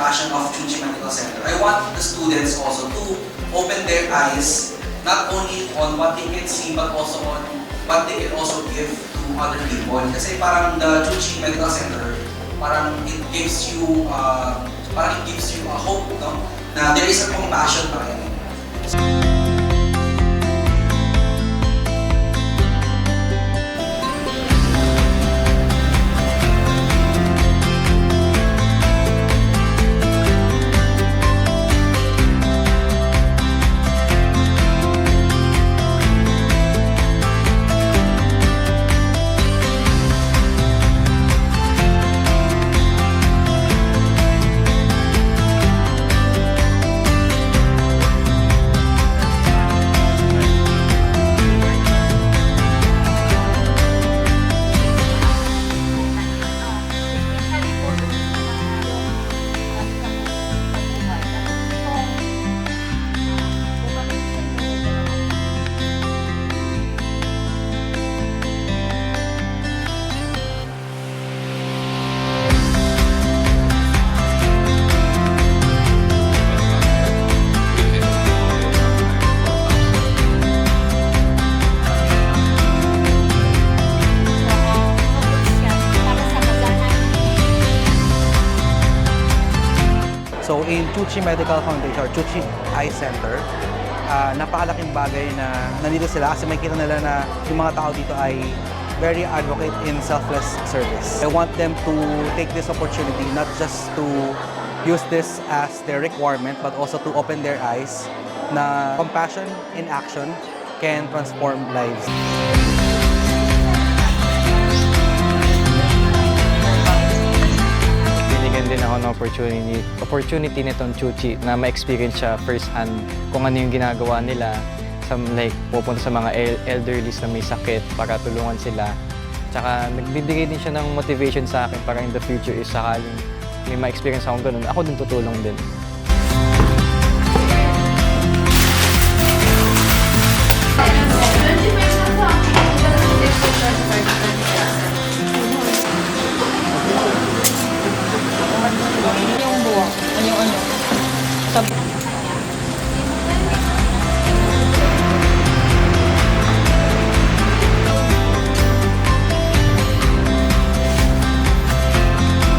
passion of Chuchi Medical Center. I want the students also to open their eyes not only on what they can see but also on what they can also give to other people. Kasi parang the Chuchi Medical Center, parang it gives you a hope, no? Na there is a compassion pa rin. So in Chuchi Medical Foundation or Chuchi Eye Center, napakalaking bagay na nandito sila kasi makikita nila na yung mga tao dito ay very advocate in selfless service. I want them to take this opportunity not just to use this as their requirement but also to open their eyes na compassion in action can transform lives. Din ako ng opportunity nitong Chuchi na ma-experience siya first hand kung ano yung ginagawa nila, like pupunta sa mga elderlies na may sakit para tulungan sila. Tsaka nagbibigay din siya ng motivation sa akin para in the future is sakaling may ma-experience akong ganun, ako din tutulong din.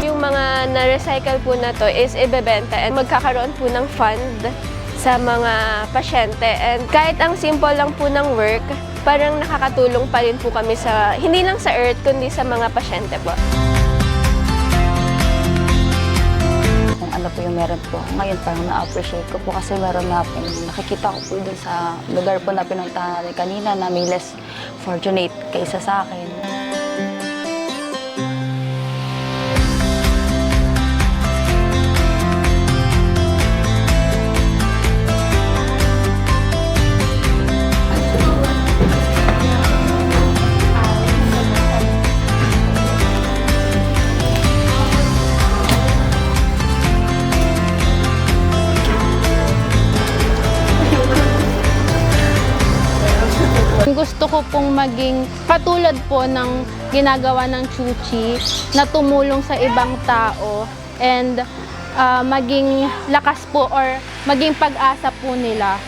Yung mga na-recycle po na to is ibebenta and magkakaroon po ng fund sa mga pasyente. And kahit ang simple lang po ng work, parang nakakatulong pa rin po kami sa, hindi lang sa Earth, kundi sa mga pasyente po. Ano po yung meron po. Ngayon parang na-appreciate ko po kasi meron nga po, nakikita ko po dun sa lugar po na pinuntahan natin kanina na may less fortunate kaysa sa akin. Gusto ko pong maging katulad po ng ginagawa ng Chuchi na tumulong sa ibang tao and maging lakas po or maging pag-asa po nila